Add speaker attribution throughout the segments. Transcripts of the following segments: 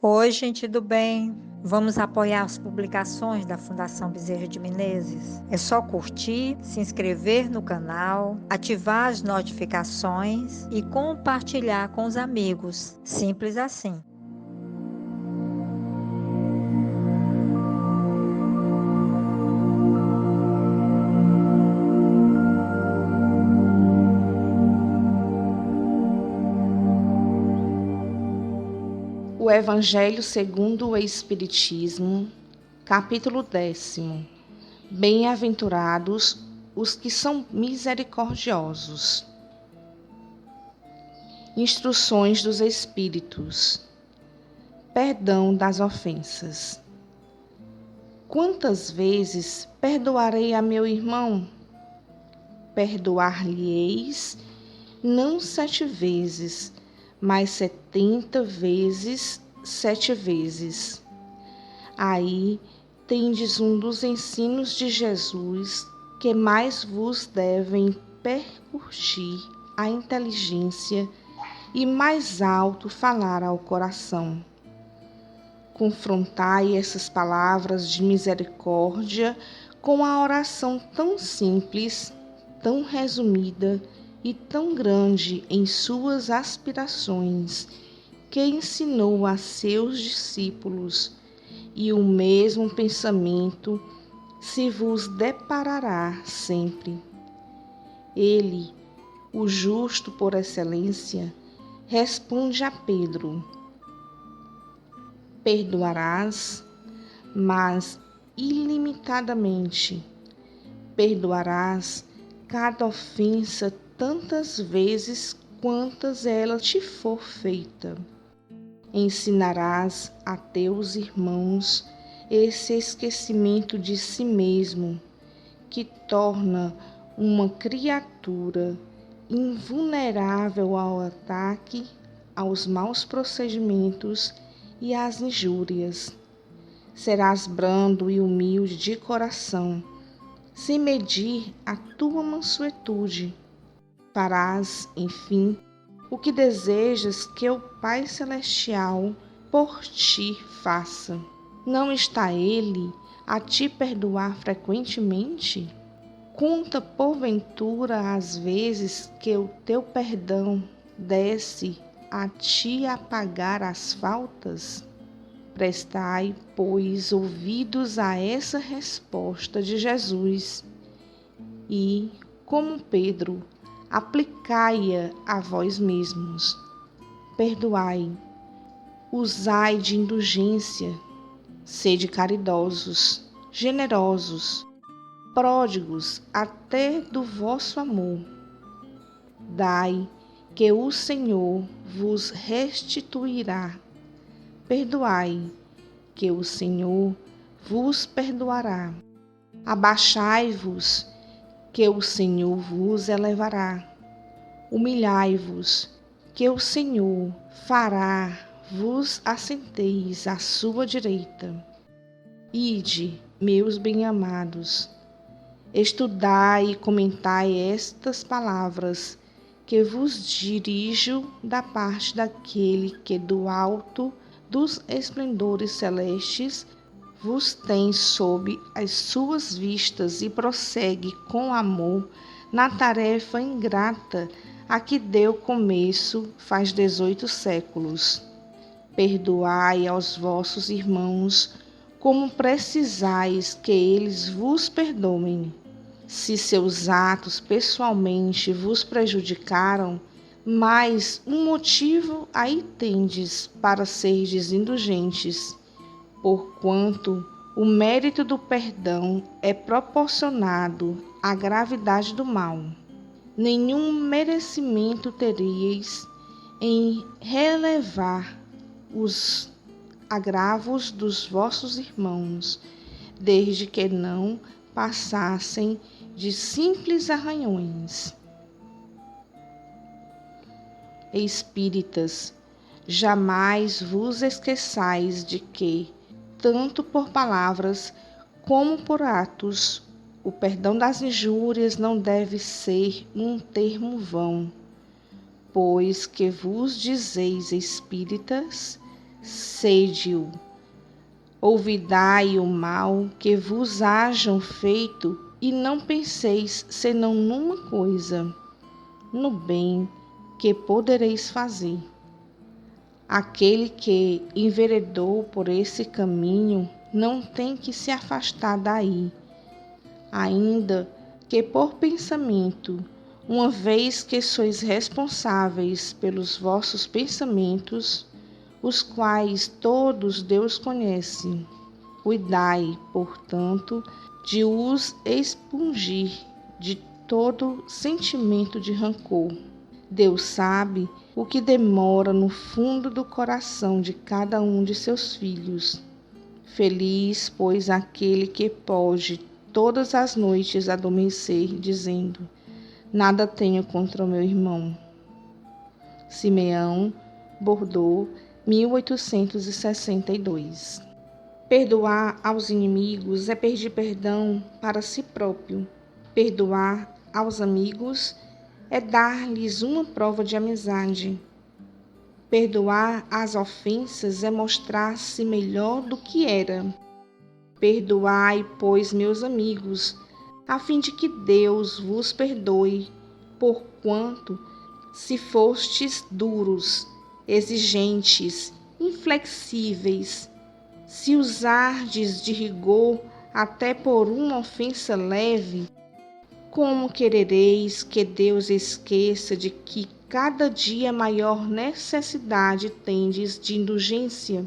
Speaker 1: Oi, gente do bem. Vamos apoiar as publicações da Fundação Bezerra de Menezes? É só curtir, se inscrever no canal, ativar as notificações e compartilhar com os amigos. Simples assim.
Speaker 2: O Evangelho segundo o Espiritismo, capítulo 10. Bem-aventurados os que são misericordiosos. Instruções dos Espíritos. Perdão das ofensas. Quantas vezes perdoarei a meu irmão? Perdoar-lhe-eis não 7 vezes, mas 70 vezes 7 vezes. Aí tendes um dos ensinos de Jesus que mais vos devem percutir a inteligência e mais alto falar ao coração. Confrontai essas palavras de misericórdia com a oração tão simples, tão resumida e tão grande em suas aspirações, que ensinou a seus discípulos, e o mesmo pensamento se vos deparará sempre. Ele, o justo por excelência, responde a Pedro: perdoarás, mas ilimitadamente. Perdoarás cada ofensa tantas vezes quantas ela te for feita. Ensinarás a teus irmãos esse esquecimento de si mesmo, que torna uma criatura invulnerável ao ataque, aos maus procedimentos e às injúrias. Serás brando e humilde de coração, sem medir a tua mansuetude. Farás, enfim, o que desejas que o Pai Celestial por ti faça. Não está Ele a te perdoar frequentemente? Conta, porventura, as vezes que o teu perdão desce a te apagar as faltas? Prestai, pois, ouvidos a essa resposta de Jesus e, como Pedro, aplicai-a a vós mesmos. Perdoai, usai de indulgência, sede caridosos, generosos, pródigos até do vosso amor. Dai, que o Senhor vos restituirá. Perdoai, que o Senhor vos perdoará. Abaixai-vos, que o Senhor vos elevará. Humilhai-vos, que o Senhor fará vos assenteis à sua direita. Ide, meus bem-amados, estudai e comentai estas palavras que vos dirijo da parte daquele que do alto dos esplendores celestes vos tem sob as suas vistas e prossegue com amor na tarefa ingrata a que deu começo faz 18 séculos. Perdoai aos vossos irmãos como precisais que eles vos perdoem. Se seus atos pessoalmente vos prejudicaram, mais um motivo aí tendes para serdes indulgentes, porquanto o mérito do perdão é proporcionado à gravidade do mal. Nenhum merecimento teríeis em relevar os agravos dos vossos irmãos, desde que não passassem de simples arranhões. Espíritas, jamais vos esqueçais de que, tanto por palavras como por atos, o perdão das injúrias não deve ser um termo vão, pois que vos dizeis espíritas, sede-o. Ouvidai o mal que vos hajam feito, e não penseis senão numa coisa, no bem que podereis fazer. Aquele que enveredou por esse caminho não tem que se afastar daí, ainda que por pensamento, uma vez que sois responsáveis pelos vossos pensamentos, os quais todos Deus conhece. Cuidai, portanto, de os expungir de todo sentimento de rancor. Deus sabe o que demora no fundo do coração de cada um de seus filhos. Feliz, pois, aquele que pode todas as noites adormecer, dizendo: nada tenho contra o meu irmão. Simeão, Bordeaux, 1862. Perdoar aos inimigos é pedir perdão para si próprio. Perdoar aos amigos é dar-lhes uma prova de amizade. Perdoar as ofensas é mostrar-se melhor do que era. Perdoai, pois, meus amigos, a fim de que Deus vos perdoe, porquanto, se fostes duros, exigentes, inflexíveis, se usardes de rigor até por uma ofensa leve, como querereis que Deus esqueça de que cada dia maior necessidade tendes de indulgência?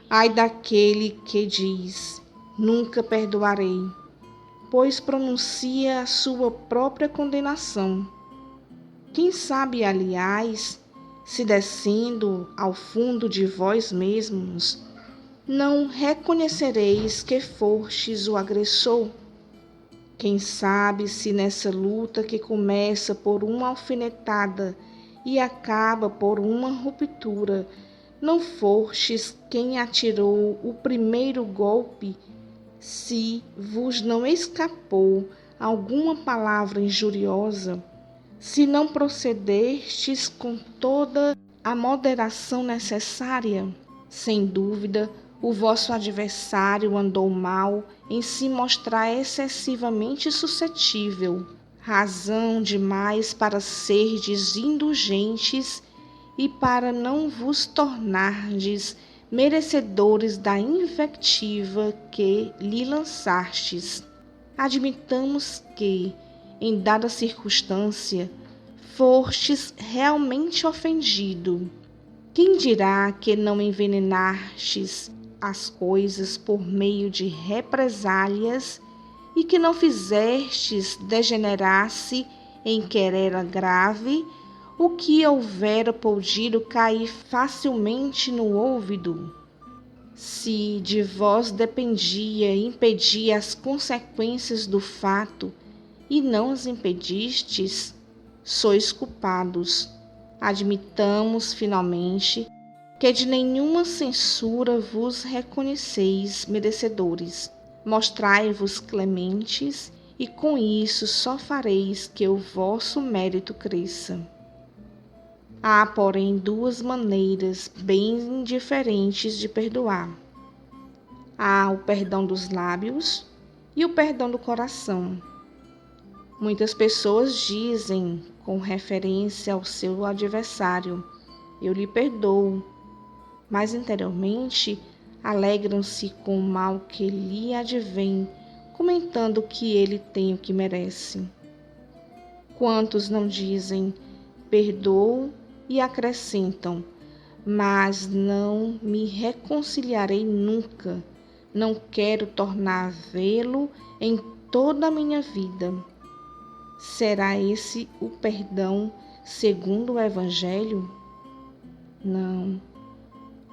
Speaker 2: Ai daquele que diz: nunca perdoarei, pois pronuncia a sua própria condenação. Quem sabe, aliás, se descendo ao fundo de vós mesmos, não reconhecereis que fostes o agressor? Quem sabe se nessa luta que começa por uma alfinetada e acaba por uma ruptura, não fostes quem atirou o primeiro golpe, se vos não escapou alguma palavra injuriosa, se não procedestes com toda a moderação necessária? Sem dúvida, o vosso adversário andou mal em se mostrar excessivamente suscetível, razão demais para serdes indulgentes e para não vos tornardes merecedores da invectiva que lhe lançastes. Admitamos que, em dada circunstância, fostes realmente ofendido. Quem dirá que não envenenastes as coisas por meio de represálias e que não fizestes degenerar-se em querela grave o que houvera podido cair facilmente no ouvido? Se de vós dependia impedir as consequências do fato e não as impedistes, sois culpados. Admitamos, finalmente, que de nenhuma censura vos reconheceis merecedores. Mostrai-vos clementes, e com isso só fareis que o vosso mérito cresça. Há, porém, duas maneiras bem diferentes de perdoar. Há o perdão dos lábios e o perdão do coração. Muitas pessoas dizem, com referência ao seu adversário: eu lhe perdoo, mas interiormente alegram-se com o mal que lhe advém, comentando que ele tem o que merece. Quantos não dizem: perdoo, e acrescentam: mas não me reconciliarei nunca, não quero tornar a vê-lo em toda a minha vida. Será esse o perdão segundo o Evangelho? Não.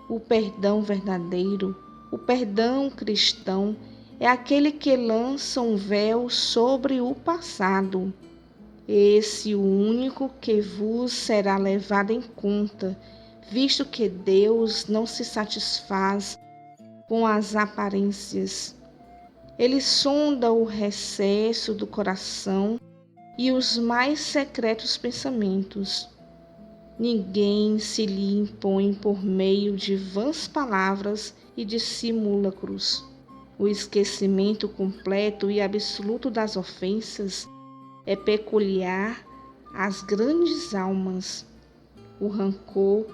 Speaker 2: O perdão verdadeiro, o perdão cristão, é aquele que lança um véu sobre o passado. Esse o único que vos será levado em conta, visto que Deus não se satisfaz com as aparências. Ele sonda o recesso do coração e os mais secretos pensamentos. Ninguém se lhe impõe por meio de vãs palavras e de simulacros. O esquecimento completo e absoluto das ofensas é peculiar às grandes almas. O rancor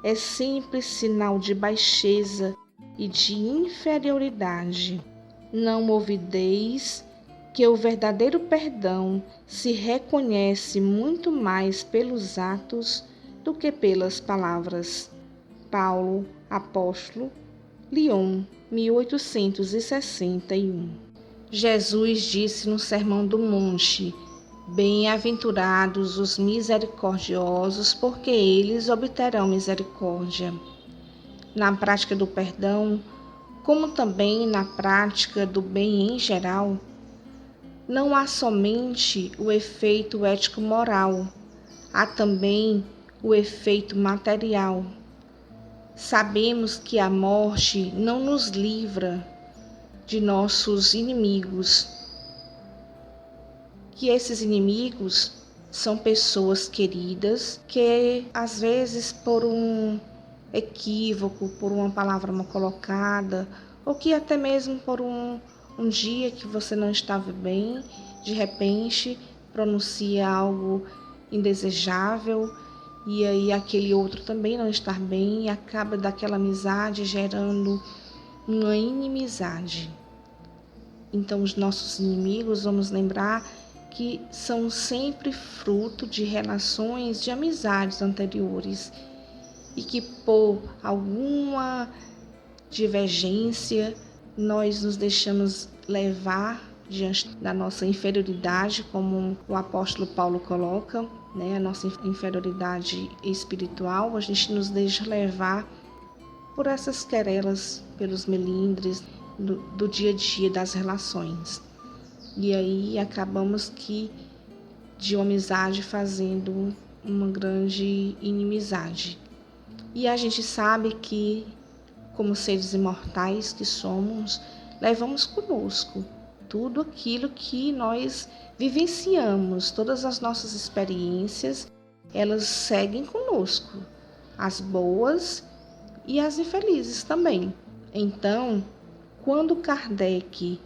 Speaker 2: é sempre sinal de baixeza e de inferioridade. Não ouvideis que o verdadeiro perdão se reconhece muito mais pelos atos do que pelas palavras. Paulo, apóstolo, Lyon, 1861. Jesus disse no Sermão do Monte: Bem-aventurados os misericordiosos, porque eles obterão misericórdia. Na prática do perdão, como também na prática do bem em geral, não há somente o efeito ético-moral, há também o efeito material. Sabemos que a morte não nos livra de nossos inimigos, que esses inimigos são pessoas queridas que, às vezes, por um equívoco, por uma palavra mal colocada, ou que até mesmo por um dia que você não estava bem, de repente pronuncia algo indesejável e aí aquele outro também não está bem e acaba daquela amizade gerando uma inimizade. Então os nossos inimigos, vamos lembrar que são sempre fruto de relações de amizades anteriores e que por alguma divergência nós nos deixamos levar diante da nossa inferioridade, como o apóstolo Paulo coloca, a nossa inferioridade espiritual, a gente nos deixa levar por essas querelas, pelos melindres do dia a dia das relações. E aí acabamos de uma amizade fazendo uma grande inimizade. E a gente sabe que, como seres imortais que somos, levamos conosco tudo aquilo que nós vivenciamos, todas as nossas experiências, elas seguem conosco, as boas e as infelizes também. Então, quando Kardec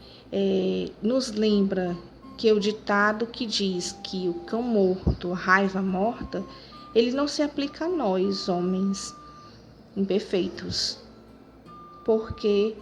Speaker 2: nos lembra que o ditado que diz que o cão morto, a raiva morta, ele não se aplica a nós, homens imperfeitos, porque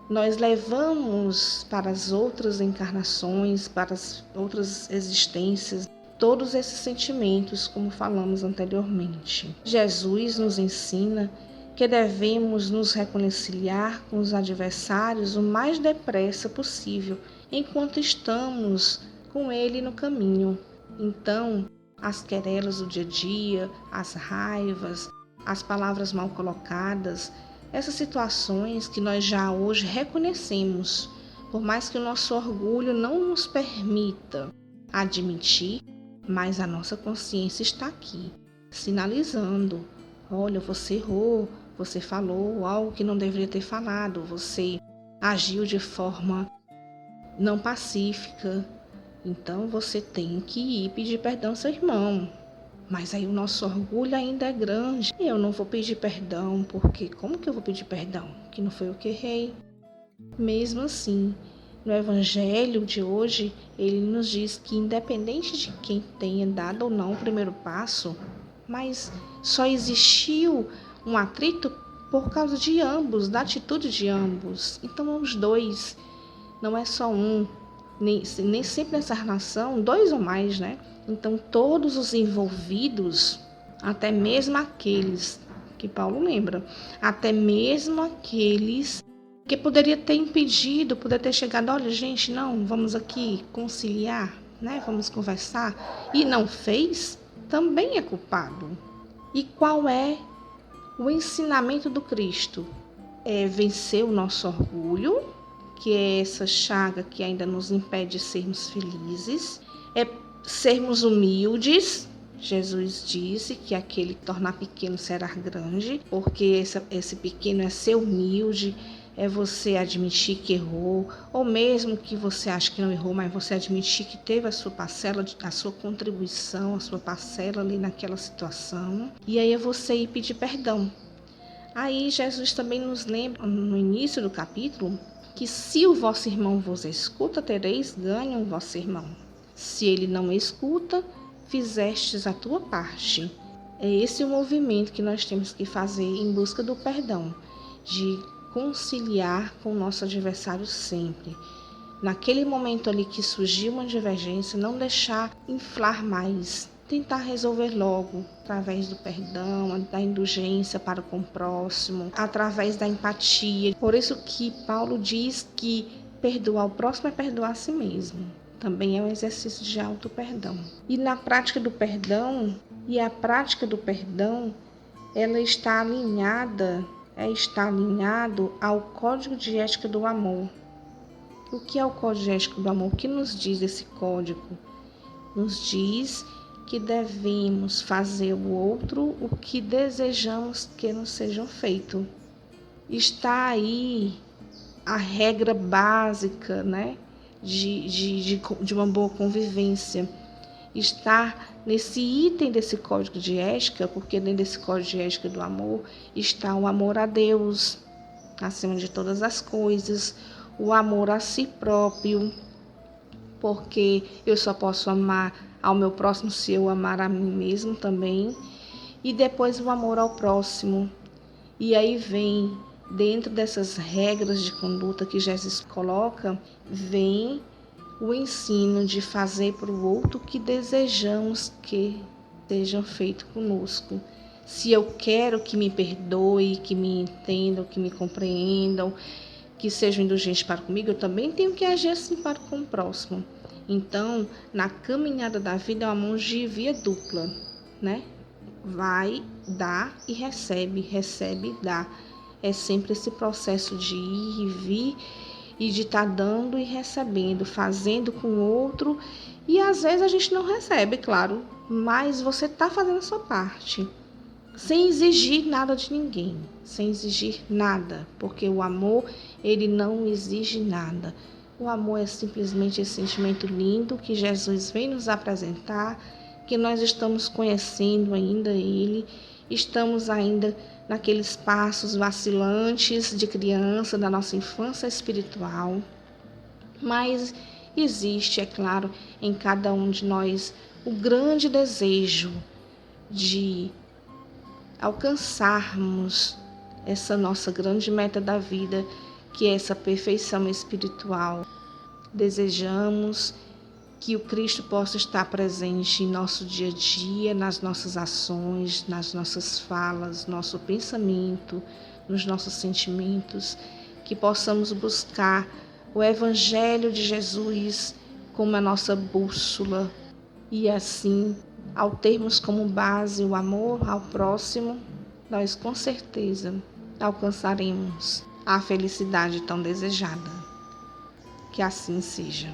Speaker 2: nós levamos para as outras encarnações, para as outras existências, todos esses sentimentos, como falamos anteriormente. Jesus nos ensina que devemos nos reconciliar com os adversários o mais depressa possível, enquanto estamos com ele no caminho. Então, as querelas do dia a dia, as raivas, as palavras mal colocadas, essas situações que nós já hoje reconhecemos, por mais que o nosso orgulho não nos permita admitir, mas a nossa consciência está aqui, sinalizando: olha, você errou, você falou algo que não deveria ter falado, você agiu de forma não pacífica, então você tem que ir pedir perdão ao seu irmão. Mas aí o nosso orgulho ainda é grande. Eu não vou pedir perdão, porque como que eu vou pedir perdão? Que não foi eu que errei. Mesmo assim, no Evangelho de hoje, ele nos diz que independente de quem tenha dado ou não o primeiro passo, mas só existiu um atrito por causa de ambos, da atitude de ambos. Então, os dois, não é só um. Nem sempre nessa relação, dois ou mais, Então, todos os envolvidos, até mesmo aqueles que Paulo lembra, até mesmo aqueles que poderia ter impedido, poderia ter chegado: olha, gente, não, vamos aqui conciliar, vamos conversar, e não fez, também é culpado. E qual é o ensinamento do Cristo? É vencer o nosso orgulho, que é essa chaga que ainda nos impede de sermos felizes, é sermos humildes. Jesus disse que aquele que tornar pequeno será grande, porque esse pequeno é ser humilde, é você admitir que errou, ou mesmo que você ache que não errou, mas você admitir que teve a sua parcela, a sua contribuição, a sua parcela ali naquela situação. E aí é você ir pedir perdão. Aí Jesus também nos lembra, no início do capítulo, que se o vosso irmão vos escuta, tereis ganho o vosso irmão. Se ele não escuta, fizestes a tua parte. É esse o movimento que nós temos que fazer em busca do perdão, de conciliar com o nosso adversário sempre. Naquele momento ali que surgiu uma divergência, não deixar inflar mais, tentar resolver logo, através do perdão, da indulgência para com o próximo, através da empatia. Por isso que Paulo diz que perdoar o próximo é perdoar a si mesmo. Também é um exercício de auto-perdão. E na prática do perdão, ela está alinhado ao Código de Ética do Amor. O que é o Código de Ética do Amor? O que nos diz esse código? Nos diz que devemos fazer ao outro o que desejamos que nos sejam feito. Está aí a regra básica, né, de uma boa convivência. Está nesse item desse código de ética, porque dentro desse código de ética do amor está o amor a Deus, acima de todas as coisas, o amor a si próprio, porque eu só posso amar ao meu próximo se eu amar a mim mesmo também, e depois o amor ao próximo. E aí vem, dentro dessas regras de conduta que Jesus coloca, vem o ensino de fazer para o outro o que desejamos que sejam feito conosco. Se eu quero que me perdoe, que me entendam, que me compreendam, que sejam indulgentes para comigo, eu também tenho que agir assim para com o próximo. Então, na caminhada da vida é uma mão de via dupla, né? Vai, dá e recebe, recebe e dá. É sempre esse processo de ir e vir, e de estar dando e recebendo, fazendo com o outro. E às vezes a gente não recebe, claro, mas você está fazendo a sua parte, sem exigir nada de ninguém, sem exigir nada, porque o amor, ele não exige nada. O amor é simplesmente esse sentimento lindo que Jesus vem nos apresentar, que nós estamos conhecendo ainda ele, estamos ainda naqueles passos vacilantes de criança, da nossa infância espiritual. Mas existe, é claro, em cada um de nós o grande desejo de alcançarmos essa nossa grande meta da vida, que é essa perfeição espiritual. Desejamos que o Cristo possa estar presente em nosso dia a dia, nas nossas ações, nas nossas falas, nosso pensamento, nos nossos sentimentos, que possamos buscar o Evangelho de Jesus como a nossa bússola e assim, ao termos como base o amor ao próximo, nós com certeza alcançaremos a felicidade tão desejada. Que assim seja.